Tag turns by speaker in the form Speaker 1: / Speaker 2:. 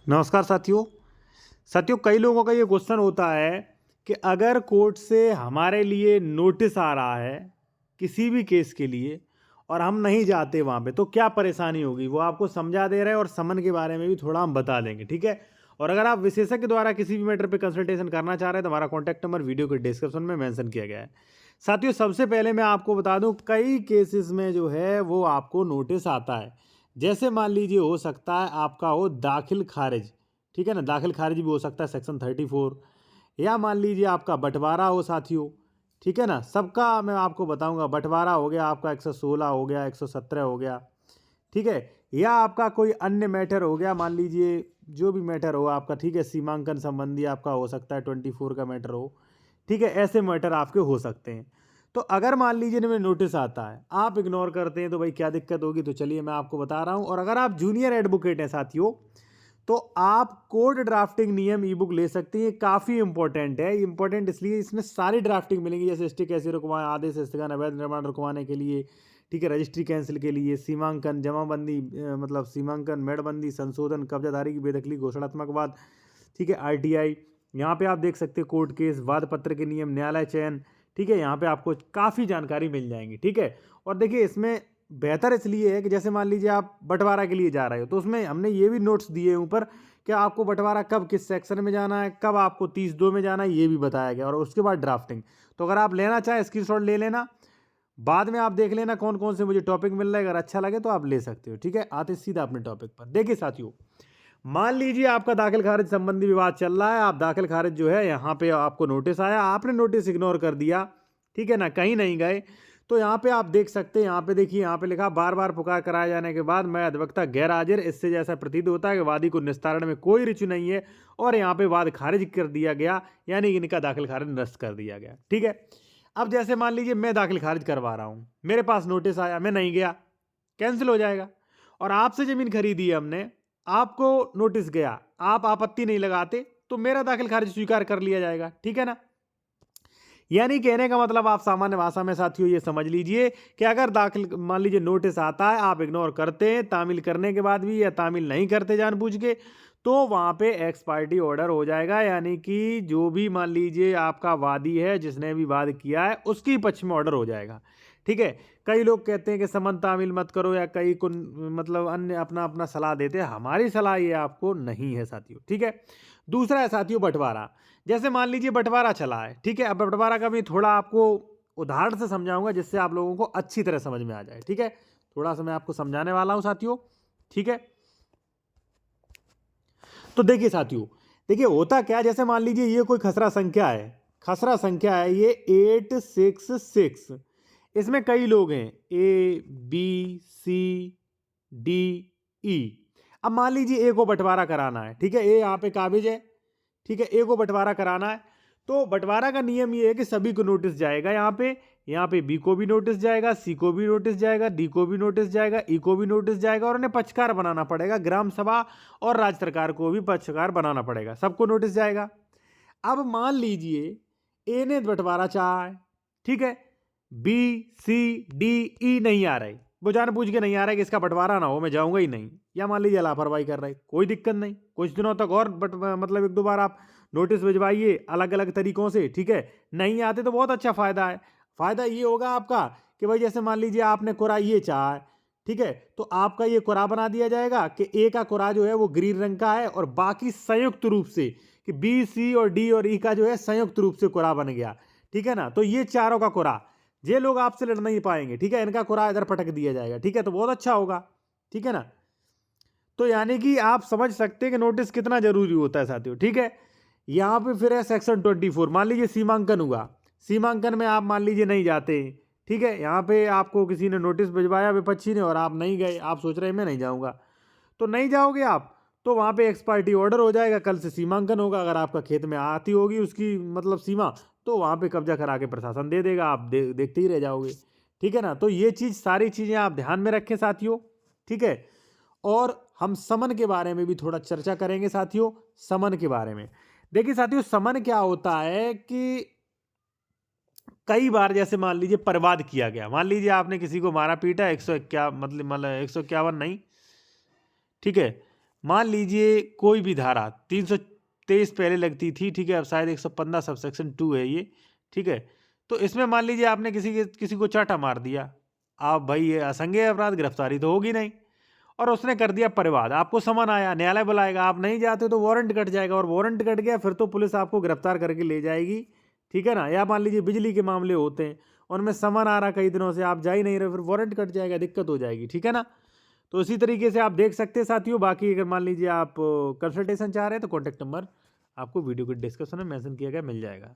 Speaker 1: नमस्कार साथियों। कई लोगों का ये क्वेश्चन होता है कि अगर कोर्ट से हमारे लिए नोटिस आ रहा है किसी भी केस के लिए और हम नहीं जाते वहाँ पे तो क्या परेशानी होगी, वो आपको समझा दे रहे हैं और समन के बारे में भी थोड़ा हम बता देंगे, ठीक है। और अगर आप विशेषज्ञ द्वारा किसी भी मैटर पे कंसल्टेशन करना चाह रहे हैं तो हमारा कॉन्टैक्ट नंबर वीडियो के डिस्क्रिप्शन में मेंशन किया गया है। साथियों, सबसे पहले मैं आपको बता दूं, कई केसेस में जो है वो आपको नोटिस आता है। जैसे मान लीजिए हो सकता है आपका हो दाखिल खारिज, ठीक है ना, दाखिल खारिज भी हो सकता है सेक्शन 34, या मान लीजिए आपका बंटवारा हो साथियों, ठीक है ना। सबका मैं आपको बताऊंगा, बंटवारा हो गया आपका 116 हो गया, 117 हो गया, ठीक है। या आपका कोई अन्य मैटर हो गया, मान लीजिए जो भी मैटर हो आपका, ठीक है, सीमांकन संबंधी आपका हो सकता है 24 का मैटर हो, ठीक है। ऐसे मैटर आपके हो सकते हैं। तो अगर मान लीजिए इनमें नोटिस आता है, आप इग्नोर करते हैं तो भाई क्या दिक्कत होगी, तो चलिए मैं आपको बता रहा हूं। और अगर आप जूनियर एडवोकेट हैं साथियों, तो आप कोर्ट ड्राफ्टिंग नियम ई बुक ले सकते हैं। काफ़ी इंपॉर्टेंट है। इंपॉर्टेंट इसलिए इसमें सारी ड्राफ्टिंग मिलेंगी, जैसे स्टे कैसे रुकवाएं, आदेश स्थगन, अवैध निर्माण रुकवाने के लिए, ठीक है, रजिस्ट्री कैंसिल के लिए, सीमांकन, जमाबंदी, मतलब सीमांकन, मेड़बंदी, संशोधन, कब्जाधारी की बेदखली, घोषणात्मक वाद, ठीक है, आरटीआई। यहाँ पे आप देख सकते हैं कोर्ट केस, वाद पत्र के नियम, न्यायालय चयन, ठीक है। यहाँ पे आपको काफ़ी जानकारी मिल जाएंगी, ठीक है। और देखिए इसमें बेहतर इसलिए है कि जैसे मान लीजिए आप बंटवारा के लिए जा रहे हो तो उसमें हमने ये भी नोट्स दिए हैं ऊपर कि आपको बंटवारा कब किस सेक्शन में जाना है, कब आपको 30(2) में जाना है, ये भी बताया गया। और उसके बाद ड्राफ्टिंग। तो अगर आप लेना चाहें स्क्रीनशॉट ले लेना, बाद में आप देख लेना कौन कौन से मुझे टॉपिक मिल रहा है, अगर अच्छा लगे तो आप ले सकते हो, ठीक है। आते सीधा अपने टॉपिक पर। देखिए साथियों, मान लीजिए आपका दाखिल खारिज संबंधी विवाद चल रहा है, आप दाखिल खारिज जो है यहाँ पे आपको नोटिस आया, आपने नोटिस इग्नोर कर दिया, ठीक है ना, कहीं नहीं गए। तो यहाँ पे आप देख सकते हैं, यहाँ पे देखिए, यहाँ पे लिखा बार बार पुकार कराए जाने के बाद मैं अधिवक्ता गैर हाजिर, इससे जैसा प्रतीत होता है कि वादी को निस्तारण में कोई रुचि नहीं है और यहाँ पे वाद खारिज कर दिया गया, यानी इनका दाखिल खारिज निरस्त कर दिया गया, ठीक है। अब जैसे मान लीजिए मैं दाखिल खारिज करवा रहा हूँ, मेरे पास नोटिस आया, मैं नहीं गया, कैंसिल हो जाएगा। और आपसे जमीन खरीदी है हमने, आपको नोटिस गया, आप आपत्ति नहीं लगाते तो मेरा दाखिल खारिज स्वीकार कर लिया जाएगा, ठीक है ना। यानी कहने का मतलब आप सामान्य भाषा में साथियों ये समझ लीजिए कि अगर दाखिल मान लीजिए नोटिस आता है, आप इग्नोर करते हैं तामील करने के बाद भी, या तामील नहीं करते जानबूझ के, तो वहां पे एक्स पार्टी ऑर्डर हो जाएगा। यानी कि जो भी मान लीजिए आपका वादी है, जिसने भी वाद किया है, उसकी पक्ष में ऑर्डर हो जाएगा, ठीक है। कई लोग कहते हैं कि समन तामील मत करो, या कई को मतलब अन्य अपना अपना सलाह देते हैं। हमारी सलाह ये आपको नहीं है साथियों, ठीक है। दूसरा है साथियों बंटवारा। जैसे मान लीजिए बंटवारा चला है, ठीक है। अब बंटवारा का भी थोड़ा आपको उदाहरण से समझाऊंगा जिससे आप लोगों को अच्छी तरह समझ में आ जाए, ठीक है। थोड़ा सा मैं आपको समझाने वाला हूं साथियों, ठीक है। तो देखिए साथियों, देखिए होता क्या, जैसे मान लीजिए ये कोई खसरा संख्या है, खसरा संख्या है ये 866। इसमें कई लोग हैं, A B C D E. अब मान लीजिए ए को बंटवारा कराना है, ठीक है, ए यहाँ पे काबिज है, ठीक है, ए को बंटवारा कराना है। तो बंटवारा का नियम ये है कि सभी को नोटिस जाएगा, यहाँ पे बी को भी नोटिस जाएगा, सी को भी नोटिस जाएगा, डी को भी नोटिस जाएगा, ई को भी नोटिस जाएगा, और उन्हें पक्षकार बनाना पड़ेगा। ग्राम सभा और राज्य सरकार को भी पक्षकार बनाना पड़ेगा, सबको नोटिस जाएगा। अब मान लीजिए ए ने बंटवारा चाहा है, ठीक है, बी सी डी ई नहीं आ रहे, वो जानबूझ के नहीं आ रहा है कि इसका बंटवारा ना हो, मैं जाऊंगा ही नहीं, या मान लीजिए लापरवाही कर रहे, कोई दिक्कत नहीं, कुछ दिनों तक और मतलब एक दो बार आप नोटिस भिजवाइए अलग अलग तरीकों से, ठीक है। नहीं आते तो बहुत अच्छा फायदा है। फायदा ये होगा आपका कि भाई जैसे मान लीजिए आपने कोरा ये चाहा है, ठीक है, तो आपका ये कोरा बना दिया जाएगा कि ए का कोरा जो है वो ग्रीन रंग का है, और बाकी संयुक्त रूप से कि बी सी और डी और ई का जो है संयुक्त रूप से कोरा बन गया, ठीक है ना। तो ये चारों का कोरा, ये लोग आपसे लड़ नहीं पाएंगे, ठीक है, इनका कोरा इधर पटक दिया जाएगा, ठीक है, तो बहुत अच्छा होगा, ठीक है ना। तो यानी कि आप समझ सकते हैं कि नोटिस कितना जरूरी होता है साथियों, ठीक है। यहाँ पे फिर है सेक्शन 24। मान लीजिए सीमांकन हुआ, सीमांकन में आप मान लीजिए नहीं जाते, ठीक है, यहाँ पे आपको किसी ने नोटिस भिजवाया विपक्षी ने और आप नहीं गए, आप सोच रहे हैं मैं नहीं जाऊँगा, तो नहीं जाओगे आप, तो वहाँ पे एक्स पार्टी ऑर्डर हो जाएगा, कल से सीमांकन होगा। अगर आपका खेत में आती होगी उसकी मतलब सीमा, तो वहाँ पे कब्जा करा के प्रशासन दे देगा, आप देखते ही रह जाओगे, ठीक है ना। तो ये चीज़, सारी चीज़ें आप ध्यान में रखें साथियों, ठीक है। और हम समन के बारे में भी थोड़ा चर्चा करेंगे साथियों, समन के बारे में। देखिए साथियों, समन क्या होता है कि कई बार जैसे मान लीजिए परिवाद किया गया, मान लीजिए आपने किसी को मारा पीटा, 151 मतलब 151 नहीं, ठीक है, मान लीजिए कोई भी धारा 323 पहले लगती थी, ठीक है, अब शायद 115 सबसेक्शन 2 है ये, ठीक है। तो इसमें मान लीजिए आपने किसी को चाटा मार दिया, आप भाई ये असंज्ञेय अपराध, गिरफ्तारी तो होगी नहीं, और उसने कर दिया परिवाद, आपको समन आया, न्यायालय बुलाएगा, आप नहीं जाते तो वारंट कट जाएगा, और वारंट कट गया फिर तो पुलिस आपको गिरफ्तार करके ले जाएगी, ठीक है ना। या मान लीजिए बिजली के मामले होते हैं, उनमें समन आ रहा कई दिनों से, आप जा ही नहीं रहे, फिर वारंट कट जाएगा, दिक्कत हो जाएगी, ठीक है ना। तो इसी तरीके से आप देख सकते हैं साथियों। बाकी अगर मान लीजिए आप कंसल्टेशन चाह रहे हैं तो कॉन्टैक्ट नंबर आपको वीडियो के डिस्क्रिप्शन में मेंशन किया गया, मिल जाएगा।